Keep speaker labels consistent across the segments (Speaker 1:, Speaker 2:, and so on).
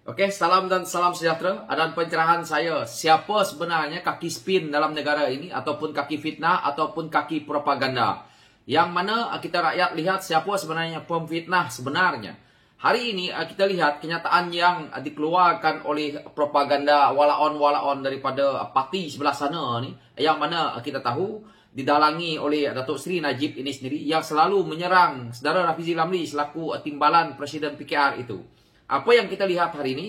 Speaker 1: Oke, salam dan salam sejahtera. Dan pencerahan saya, siapa sebenarnya kaki spin dalam negara ini, ataupun kaki fitnah, ataupun kaki propaganda. Yang mana kita rakyat lihat siapa sebenarnya pemfitnah sebenarnya. Hari ini kita lihat kenyataan yang dikeluarkan oleh propaganda walaon-walaon daripada parti sebelah sana ni, yang mana kita tahu didalangi oleh Datuk Seri Najib ini sendiri, yang selalu menyerang saudara Rafizi Lamli selaku timbalan Presiden PKR itu. Apa yang kita lihat hari ini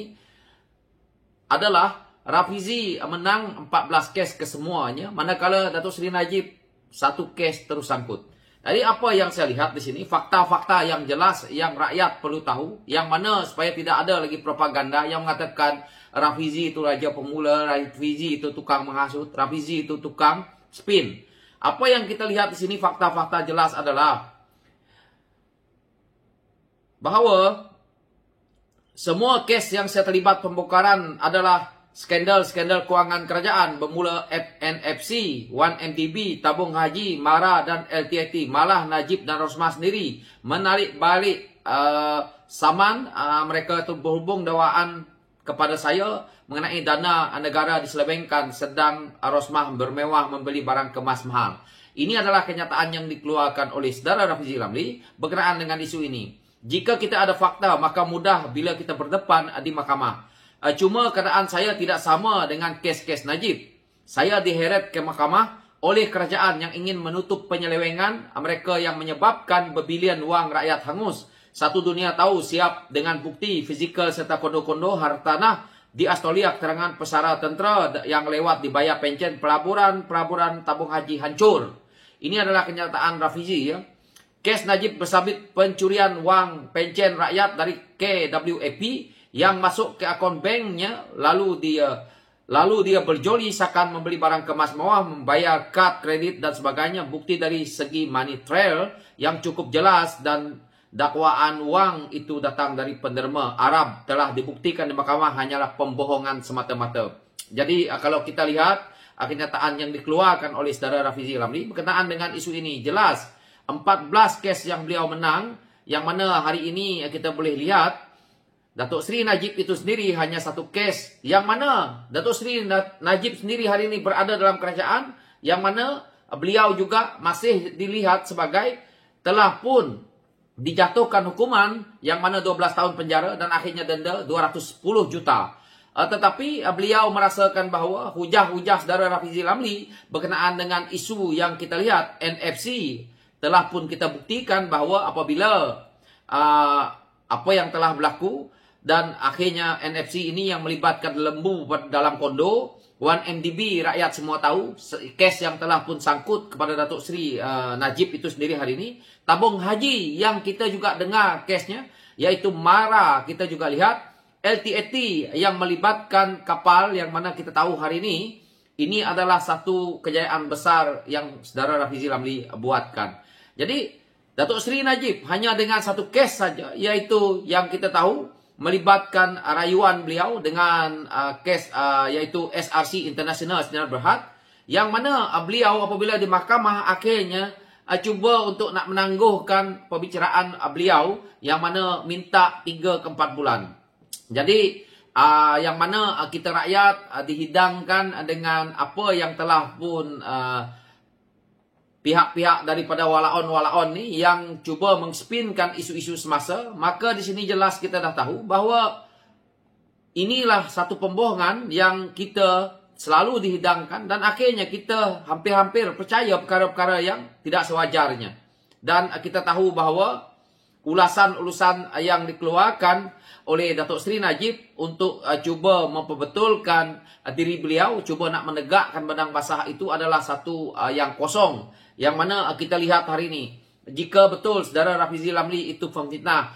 Speaker 1: adalah Rafizi menang 14 kes kesemuanya, manakala Datuk Seri Najib 1 kes terus sangkut. Jadi apa yang saya lihat di sini, fakta-fakta yang jelas yang rakyat perlu tahu, yang mana supaya tidak ada lagi propaganda yang mengatakan Rafizi itu raja pemula, Rafizi itu tukang menghasut, Rafizi itu tukang spin. Apa yang kita lihat di sini, fakta-fakta jelas adalah bahawa semua kes yang saya terlibat pembongkaran adalah skandal-skandal kewangan kerajaan, bermula NFC, 1MDB, tabung haji, MARA dan LTIT. Malah Najib dan Rosmah sendiri menarik balik saman mereka itu berhubung dakwaan kepada saya mengenai dana negara diselewengkan sedang Rosmah bermewah membeli barang kemas mahal. Ini adalah kenyataan yang dikeluarkan oleh saudara Rafizi Lamli berkenaan dengan isu ini. Jika kita ada fakta, maka mudah bila kita berdepan di mahkamah. Cuma keadaan saya tidak sama dengan kes-kes Najib. Saya diheret ke mahkamah oleh kerajaan yang ingin menutup penyelewengan mereka yang menyebabkan berbilion wang rakyat hangus. Satu dunia tahu siap dengan bukti fizikal serta kondo-kondo hartanah di Australia, keterangan pesara tentera yang lewat dibayar pencen pelaburan tabung haji hancur. Ini adalah kenyataan Rafizi ya. Kes Najib bersabit pencurian wang pencen rakyat dari KWAP yang masuk ke akaun banknya, lalu dia berjoli seakan membeli barang kemas mewah, membayar kad kredit dan sebagainya. Bukti dari segi money trail yang cukup jelas dan dakwaan wang itu datang dari penderma Arab telah dibuktikan di mahkamah hanyalah pembohongan semata-mata. Jadi kalau kita lihat kenyataan yang dikeluarkan oleh saudara Rafizi Lamli berkenaan dengan isu ini jelas 14 kes yang beliau menang, yang mana hari ini kita boleh lihat Datuk Seri Najib itu sendiri hanya 1 kes, yang mana Datuk Seri Najib sendiri hari ini berada dalam kerajaan, yang mana beliau juga masih dilihat sebagai telah pun dijatuhkan hukuman yang mana 12 tahun penjara dan akhirnya denda 210 juta. Tetapi beliau merasakan bahawa hujah-hujah saudara Rafizi Lamli berkenaan dengan isu yang kita lihat NFC telah pun kita buktikan bahawa apabila apa yang telah berlaku dan akhirnya NFC ini yang melibatkan lembu dalam kondo, 1MDB rakyat semua tahu, kes yang telah pun sangkut kepada Datuk Seri Najib itu sendiri hari ini. Tabung haji yang kita juga dengar kesnya, yaitu MARA kita juga lihat, LTIT yang melibatkan kapal yang mana kita tahu hari ini adalah satu kejayaan besar yang saudara Rafizi Lamli buatkan. Jadi Datuk Seri Najib hanya dengan 1 kes saja, yaitu yang kita tahu melibatkan rayuan beliau dengan kes yaitu SRC International Sdn Bhd, yang mana beliau apabila di mahkamah akhirnya cuba untuk nak menangguhkan pembicaraan beliau yang mana minta 3 ke 4 bulan. Jadi yang mana kita rakyat dihidangkan dengan apa yang telah pun pihak-pihak daripada walaon-walaon ni yang cuba mengspinkan isu-isu semasa, maka di sini jelas kita dah tahu bahawa inilah satu pembohongan yang kita selalu dihidangkan dan akhirnya kita hampir-hampir percaya perkara-perkara yang tidak sewajarnya. Dan kita tahu bahawa ulasan-ulasan yang dikeluarkan oleh Datuk Seri Najib untuk cuba memperbetulkan diri beliau, cuba nak menegakkan benang basah itu adalah satu yang kosong. Yang mana kita lihat hari ini, jika betul saudara Rafizi Lamli itu pemfitnah,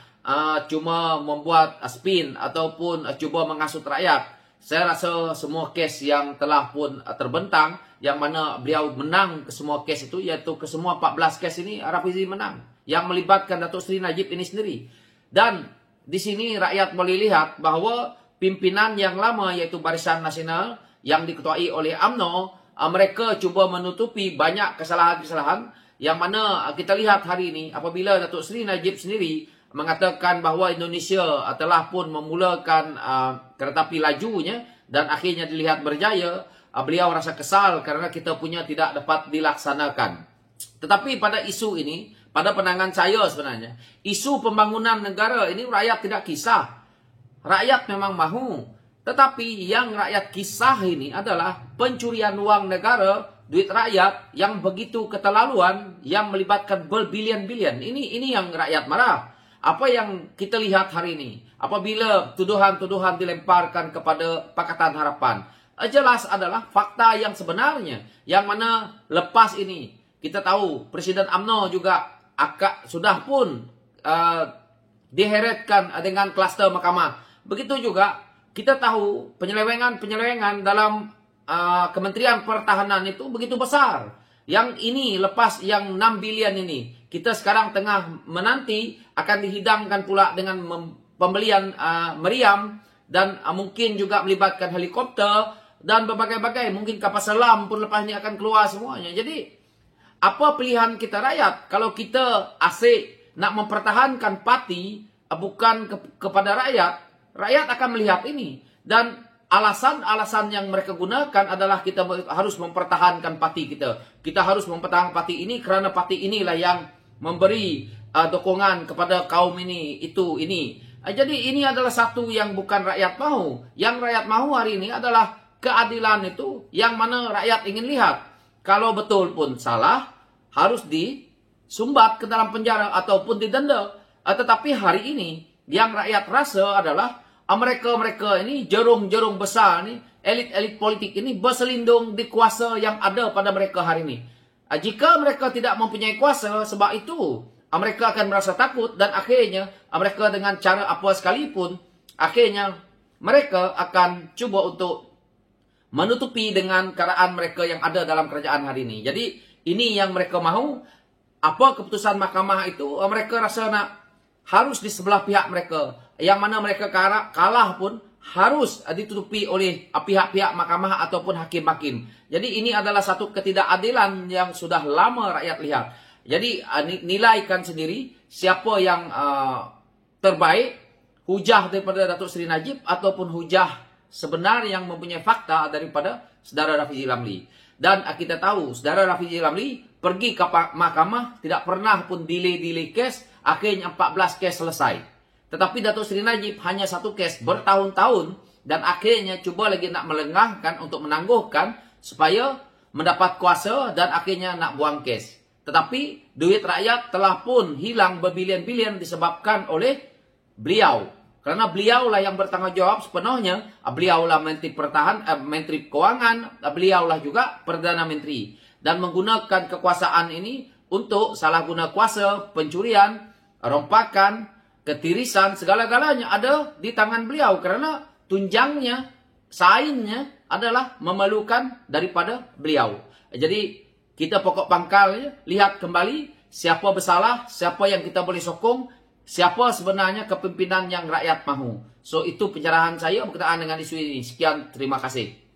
Speaker 1: cuma membuat spin ataupun cuba menghasut rakyat, saya rasa semua kes yang telah pun terbentang, yang mana beliau menang ke semua kes itu, iaitu ke semua 14 kes ini Rafizi menang, yang melibatkan Datuk Seri Najib ini sendiri. Dan di sini rakyat boleh lihat bahawa pimpinan yang lama iaitu Barisan Nasional yang diketuai oleh UMNO, mereka cuba menutupi banyak kesalahan-kesalahan yang mana kita lihat hari ini apabila Datuk Seri Najib sendiri mengatakan bahwa Indonesia telah pun memulakan kereta api lajunya dan akhirnya dilihat berjaya, beliau rasa kesal karena kita punya tidak dapat dilaksanakan. Tetapi pada isu ini, pada pandangan saya sebenarnya, isu pembangunan negara ini rakyat tidak kisah. Rakyat memang mahu. Tetapi yang rakyat kisah ini adalah pencurian uang negara, duit rakyat yang begitu keterlaluan, yang melibatkan berbilion-bilion. Ini yang rakyat marah. Apa yang kita lihat hari ini, apabila tuduhan-tuduhan dilemparkan kepada Pakatan Harapan, jelas adalah fakta yang sebenarnya, yang mana lepas ini kita tahu Presiden UMNO juga sudah pun diheretkan dengan klaster mahkamah. Begitu juga kita tahu penyelewengan dalam Kementerian Pertahanan itu begitu besar. Yang ini lepas yang 6 bilion ini, kita sekarang tengah menanti akan dihidangkan pula dengan pembelian meriam dan mungkin juga melibatkan helikopter dan berbagai-bagai, mungkin kapal selam pun lepas ini akan keluar semuanya. Jadi apa pilihan kita rakyat? Kalau kita asyik nak mempertahankan parti bukan kepada rakyat, rakyat akan melihat ini. Dan alasan-alasan yang mereka gunakan adalah kita harus mempertahankan parti kita. Kita harus mempertahankan parti ini kerana parti inilah yang memberi dukungan kepada kaum ini, ini. Jadi ini adalah satu yang bukan rakyat mahu. Yang rakyat mahu hari ini adalah keadilan itu yang mana rakyat ingin lihat. Kalau betul pun salah, harus disumbat ke dalam penjara ataupun didenda. Tetapi hari ini, yang rakyat rasa adalah mereka-mereka ini, jerung-jerung besar ini, elit-elit politik ini berselindung di kuasa yang ada pada mereka hari ini. Jika mereka tidak mempunyai kuasa, sebab itu mereka akan merasa takut dan akhirnya mereka dengan cara apa sekalipun, akhirnya mereka akan cuba untuk menutupi dengan keadaan mereka yang ada dalam kerajaan hari ini. Jadi ini yang mereka mahu. Apa keputusan mahkamah itu, mereka rasa harus di sebelah pihak mereka. Yang mana mereka kalah pun harus ditutupi oleh pihak-pihak mahkamah ataupun hakim-hakim. Jadi ini adalah satu ketidakadilan yang sudah lama rakyat lihat. Jadi nilaikan sendiri siapa yang terbaik, hujah daripada Datuk Seri Najib ataupun hujah sebenar yang mempunyai fakta daripada Saudara Rafizi Ramli. Dan kita tahu Saudara Rafizi Ramli pergi ke mahkamah, tidak pernah pun delay kes, akhirnya 14 kes selesai. Tetapi Datuk Seri Najib hanya satu kes bertahun-tahun dan akhirnya cuba lagi nak melengahkan untuk menangguhkan supaya mendapat kuasa dan akhirnya nak buang kes. Tetapi duit rakyat telah pun hilang berbilion-bilion disebabkan oleh beliau. Karena beliaulah yang bertanggungjawab sepenuhnya. Beliaulah Menteri Menteri Keuangan, beliaulah juga Perdana Menteri. Dan menggunakan kekuasaan ini untuk salah guna kuasa, pencurian, rompakan, ketirisan, segala-galanya ada di tangan beliau. Karena tunjangnya, sainnya adalah memerlukan daripada beliau. Jadi kita pokok pangkalnya, lihat kembali siapa bersalah, siapa yang kita boleh sokong, siapa sebenarnya kepimpinan yang rakyat mahu. So itu pencerahan saya berkaitan dengan isu ini. Sekian, terima kasih.